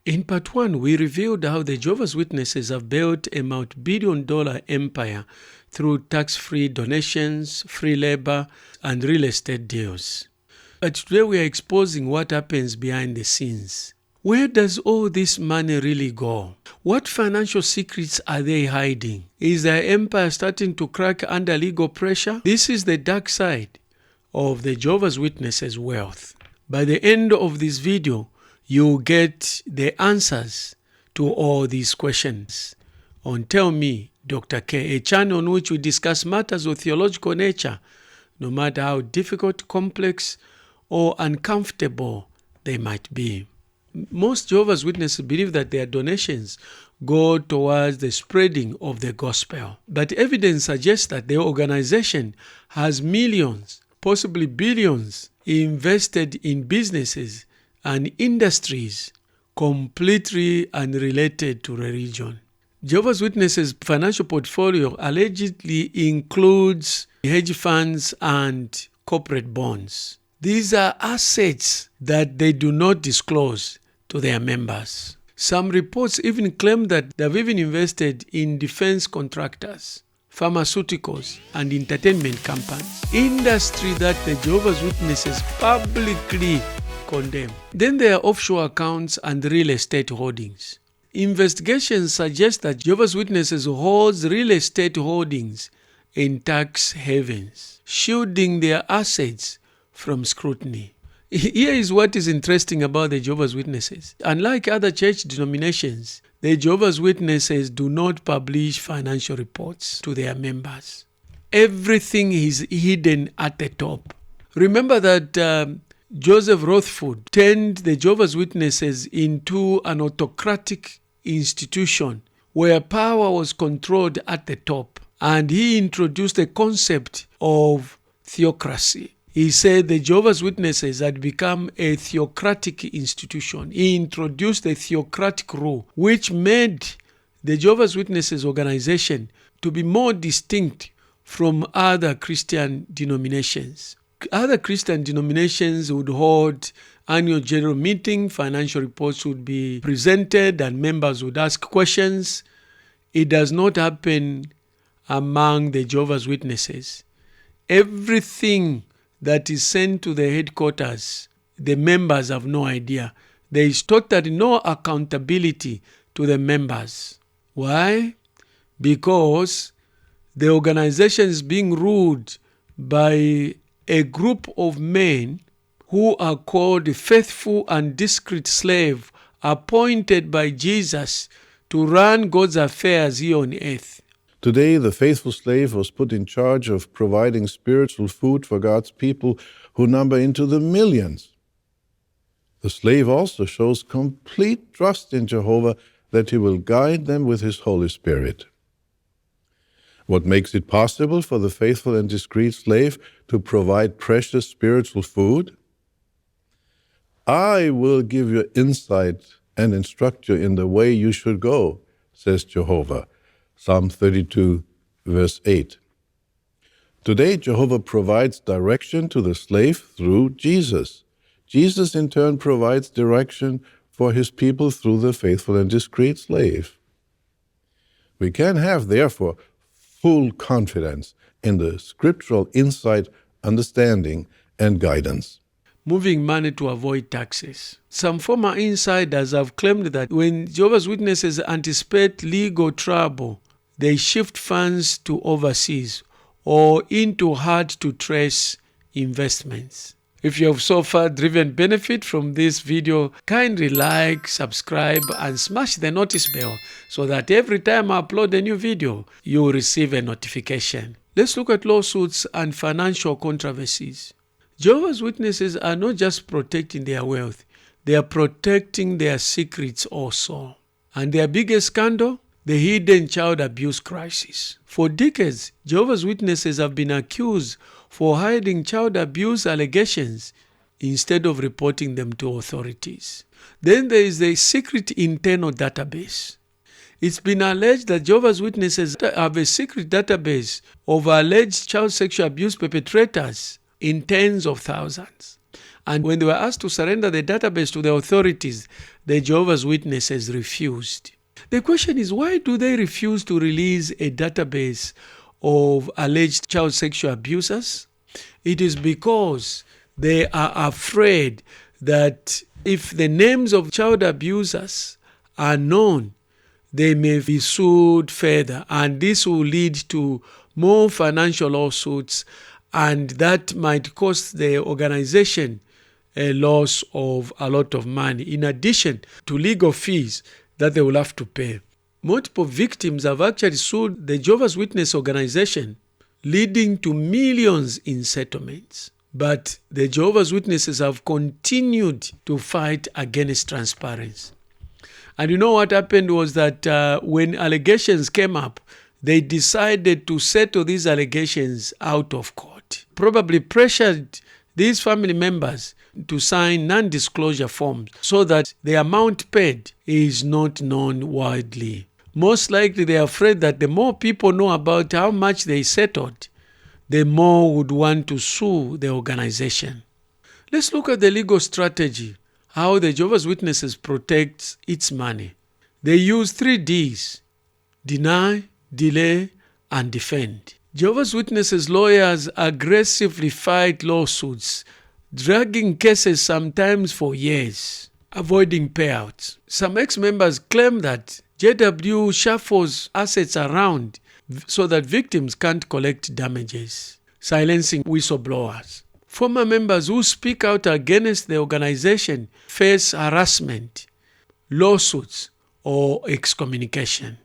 In part 1, we revealed how the Jehovah's Witnesses have built a multi-billion-dollar empire through tax-free donations, free labor, and real estate deals. But today we are exposing what happens behind the scenes. Where does all this money really go? What financial secrets are they hiding? Is their empire starting to crack under legal pressure? This is the dark side of the Jehovah's Witnesses' wealth. By the end of this video, you'll get the answers to all these questions on Tell Me, Dr. K, a channel on which we discuss matters of theological nature, no matter how difficult, complex, or uncomfortable they might be. Most Jehovah's Witnesses believe that their donations go towards the spreading of the gospel. But evidence suggests that the organization has millions, possibly billions, invested in businesses and industries completely unrelated to religion. Jehovah's Witnesses' financial portfolio allegedly includes hedge funds and corporate bonds. These are assets that they do not disclose to their members. Some reports even claim that they've even invested in defense contractors, pharmaceuticals, and entertainment companies, industry that the Jehovah's Witnesses publicly condemn. Then there are offshore accounts and real estate holdings. Investigations suggest that Jehovah's Witnesses holds real estate holdings in tax havens, shielding their assets from scrutiny. Here is what is interesting about the Jehovah's Witnesses. Unlike other church denominations, the Jehovah's Witnesses do not publish financial reports to their members. Everything is hidden at the top. Remember that Joseph Rothfudd turned the Jehovah's Witnesses into an autocratic institution where power was controlled at the top, and he introduced the concept of theocracy. He said the Jehovah's Witnesses had become a theocratic institution. He introduced the theocratic rule, which made the Jehovah's Witnesses organization to be more distinct from other Christian denominations. Other Christian denominations would hold annual general meeting, financial reports would be presented, and members would ask questions. It does not happen among the Jehovah's Witnesses. Everything that is sent to the headquarters, the members have no idea. There is totally no accountability to the members. Why? Because the organization is being ruled by a group of men who are called faithful and discreet slave appointed by Jesus to run God's affairs here on earth. Today, the faithful slave was put in charge of providing spiritual food for God's people who number into the millions. The slave also shows complete trust in Jehovah that he will guide them with his Holy Spirit. What makes it possible for the faithful and discreet slave to provide precious spiritual food? I will give you insight and instruct you in the way you should go, says Jehovah. Psalm 32, verse 8. Today, Jehovah provides direction to the slave through Jesus. Jesus, in turn, provides direction for his people through the faithful and discreet slave. We can have, therefore, full confidence in the scriptural insight, understanding, and guidance. Moving money to avoid taxes. Some former insiders have claimed that when Jehovah's Witnesses anticipate legal trouble, they shift funds to overseas or into hard-to-trace investments. If you have so far driven benefit from this video, kindly like, subscribe, and smash the notice bell so that every time I upload a new video, you will receive a notification. Let's look at lawsuits and financial controversies. Jehovah's Witnesses are not just protecting their wealth, they are protecting their secrets also. And their biggest scandal? The hidden child abuse crisis. For decades, Jehovah's Witnesses have been accused for hiding child abuse allegations instead of reporting them to authorities. Then there is the secret internal database. It's been alleged that Jehovah's Witnesses have a secret database of alleged child sexual abuse perpetrators in tens of thousands. And when they were asked to surrender the database to the authorities, the Jehovah's Witnesses refused. The question is, why do they refuse to release a database of alleged child sexual abusers? It is because they are afraid that if the names of child abusers are known, they may be sued further, and this will lead to more financial lawsuits, and that might cost the organization a loss of a lot of money, in addition to legal fees that they will have to pay. Multiple victims have actually sued the Jehovah's Witness organization, leading to millions in settlements. But the Jehovah's Witnesses have continued to fight against transparency. And you know what happened was that when allegations came up, they decided to settle these allegations out of court. Probably pressured these family members to sign non-disclosure forms so that the amount paid is not known widely. Most likely they are afraid that the more people know about how much they settled, the more would want to sue the organization. Let's look at the legal strategy, how the Jehovah's Witnesses protects its money. They use 3 Ds: deny, delay, and defend. Jehovah's Witnesses lawyers aggressively fight lawsuits, dragging cases sometimes for years, avoiding payouts. Some ex-members claim that JW shuffles assets around so that victims can't collect damages, silencing whistleblowers. Former members who speak out against the organization face harassment, lawsuits, or excommunication.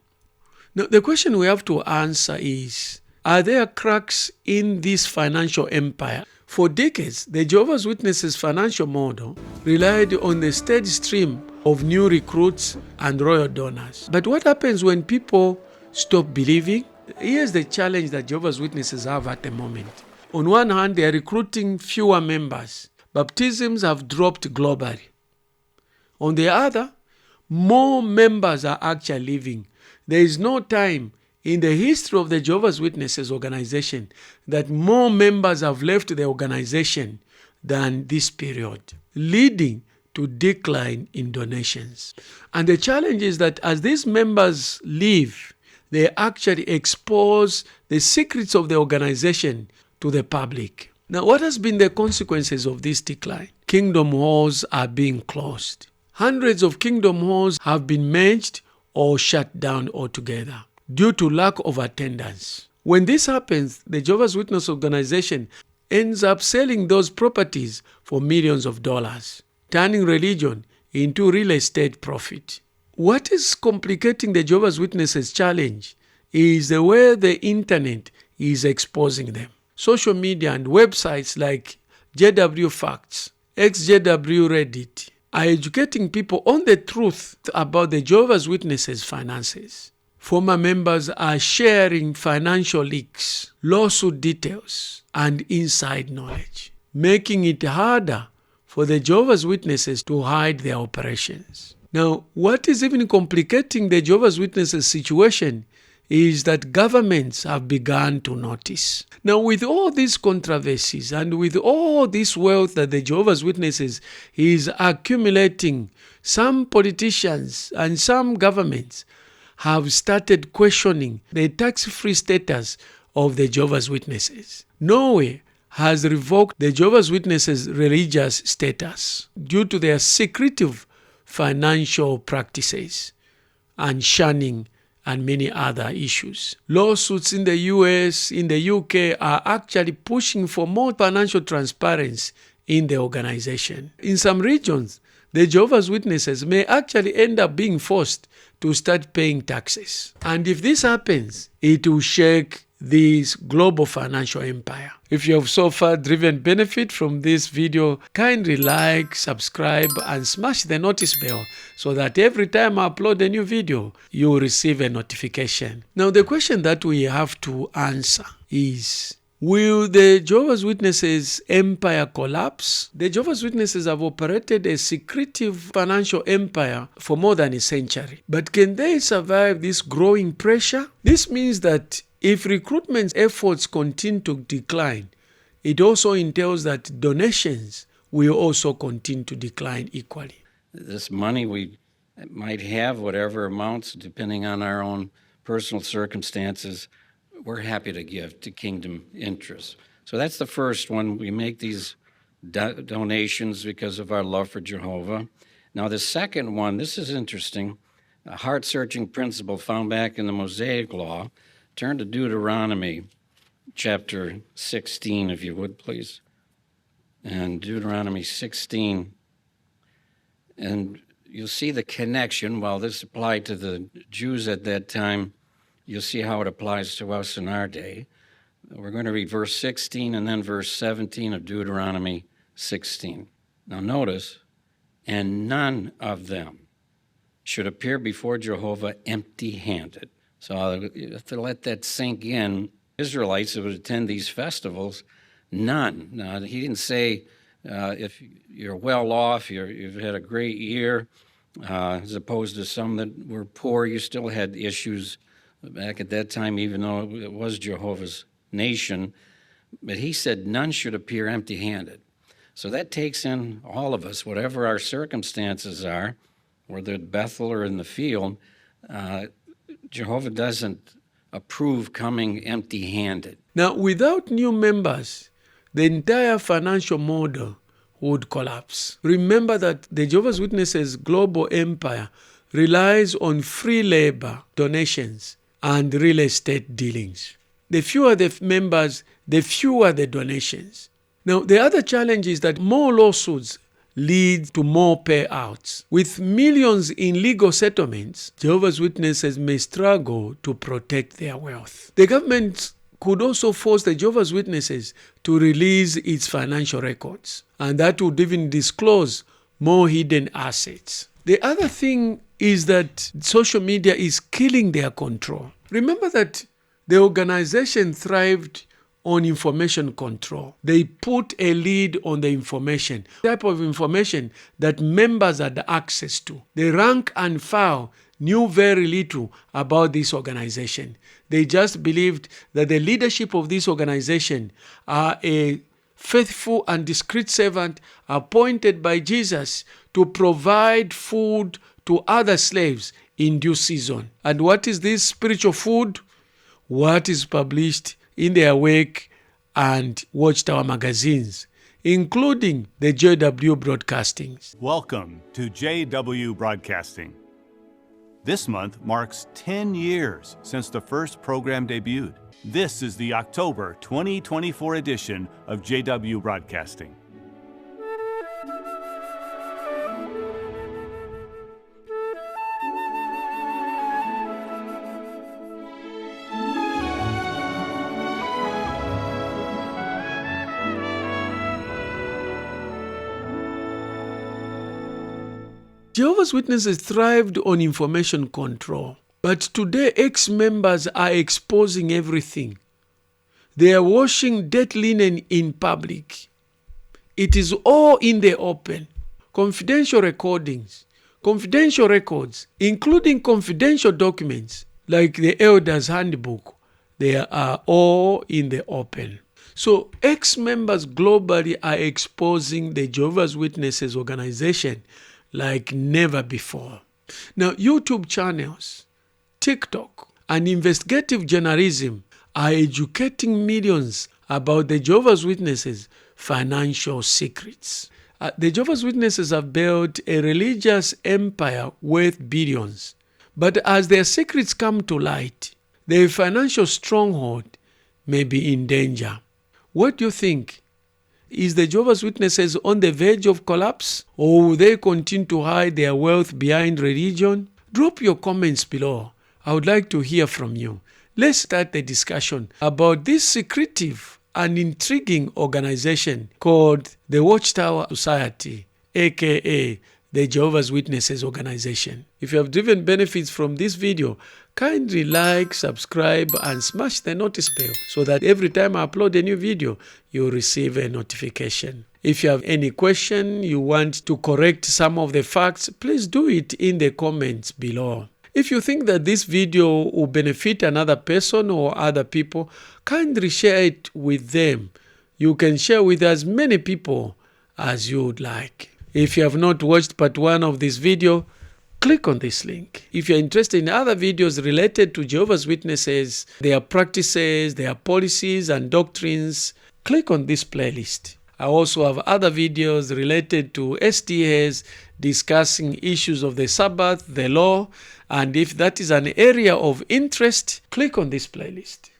Now, the question we have to answer is, are there cracks in this financial empire? For decades, the Jehovah's Witnesses financial model relied on the steady stream of new recruits and royal donors. But what happens when people stop believing? Here's the challenge that Jehovah's Witnesses have at the moment. On one hand, they are recruiting fewer members. Baptisms have dropped globally. On the other, more members are actually leaving. There is no time in the history of the Jehovah's Witnesses organization that more members have left the organization than this period, leading to decline in donations. And the challenge is that as these members leave, they actually expose the secrets of the organization to the public. Now, what has been the consequences of this decline? Kingdom halls are being closed. Hundreds of kingdom halls have been merged or shut down altogether due to lack of attendance. When this happens, the Jehovah's Witness organization ends up selling those properties for millions of dollars, turning religion into real estate profit. What is complicating the Jehovah's Witnesses challenge is the way the internet is exposing them. Social media and websites like JW Facts, XJW Reddit are educating people on the truth about the Jehovah's Witnesses finances. Former members are sharing financial leaks, lawsuit details, and inside knowledge, making it harder for the Jehovah's Witnesses to hide their operations. Now, what is even complicating the Jehovah's Witnesses situation is that governments have begun to notice. Now, with all these controversies and with all this wealth that the Jehovah's Witnesses is accumulating, some politicians and some governments have started questioning the tax-free status of the Jehovah's Witnesses. Norway has revoked the Jehovah's Witnesses' religious status due to their secretive financial practices and shunning and many other issues. Lawsuits in the US, in the UK are actually pushing for more financial transparency in the organization. In some regions, the Jehovah's Witnesses may actually end up being forced to start paying taxes. And if this happens, it will shake this global financial empire. If you have so far driven benefit from this video, kindly like, subscribe, and smash the notice bell so that every time I upload a new video, you will receive a notification. Now, the question that we have to answer is, will the Jehovah's Witnesses empire collapse? The Jehovah's Witnesses have operated a secretive financial empire for more than a century. But can they survive this growing pressure? This means that if recruitment efforts continue to decline, it also entails that donations will also continue to decline equally. This money we might have, whatever amounts, depending on our own personal circumstances, we're happy to give to kingdom interests. So that's the first one. We make these donations because of our love for Jehovah. Now, the second one, this is interesting, a heart-searching principle found back in the Mosaic Law. Turn to Deuteronomy chapter 16, if you would, please. And Deuteronomy 16. And you'll see the connection. While this applied to the Jews at that time, you'll see how it applies to us in our day. We're going to read verse 16 and then verse 17 of Deuteronomy 16. Now notice, and none of them should appear before Jehovah empty-handed. So you have to let that sink in. Israelites that would attend these festivals, none. Now, he didn't say if you're well off, you've had a great year, as opposed to some that were poor, you still had issues back at that time, even though it was Jehovah's nation. But he said none should appear empty-handed. So that takes in all of us, whatever our circumstances are, whether at Bethel or in the field. Jehovah doesn't approve coming empty-handed. Now, without new members, the entire financial model would collapse. Remember that the Jehovah's Witnesses global empire relies on free labor, donations, and real estate dealings. The fewer the members, the fewer the donations. Now, the other challenge is that more lawsuits lead to more payouts. With millions in legal settlements, Jehovah's Witnesses may struggle to protect their wealth. The government could also force the Jehovah's Witnesses to release its financial records, and that would even disclose more hidden assets. The other thing is that social media is killing their control. Remember that the organization thrived on information control. They put a lead on the information, type of information that members had access to. The rank and file knew very little about this organization. They just believed that the leadership of this organization are a faithful and discreet servant appointed by Jesus to provide food to other slaves in due season. And what is this spiritual food? What is published in the Awake and Watchtower magazines, including the JW Broadcastings. Welcome to JW Broadcasting. This month marks 10 years since the first program debuted. This is the October 2024 edition of JW Broadcasting. Jehovah's Witnesses thrived on information control, but today ex-members are exposing everything. They are washing dead linen in public. It is all in the open. Confidential recordings, confidential records, including confidential documents like the Elder's Handbook, they are all in the open. So ex-members globally are exposing the Jehovah's Witnesses organization like never before. Now, YouTube channels, TikTok, and investigative journalism are educating millions about the Jehovah's Witnesses' financial secrets. The Jehovah's Witnesses have built a religious empire worth billions. But as their secrets come to light, their financial stronghold may be in danger. What do you think? Is the Jehovah's Witnesses on the verge of collapse, or will they continue to hide their wealth behind religion? Drop your comments below. I would like to hear from you. Let's start the discussion about this secretive and intriguing organization called the Watchtower Society, aka the Jehovah's Witnesses organization. If you have driven benefits from this video, kindly like, subscribe, and smash the notice bell so that every time I upload a new video, you'll receive a notification. If you have any question, you want to correct some of the facts, please do it in the comments below. If you think that this video will benefit another person or other people, kindly share it with them. You can share with as many people as you would like. If you have not watched part 1 of this video, click on this link. If you're interested in other videos related to Jehovah's Witnesses, their practices, their policies and doctrines, click on this playlist. I also have other videos related to SDAs discussing issues of the Sabbath, the law, and if that is an area of interest, click on this playlist.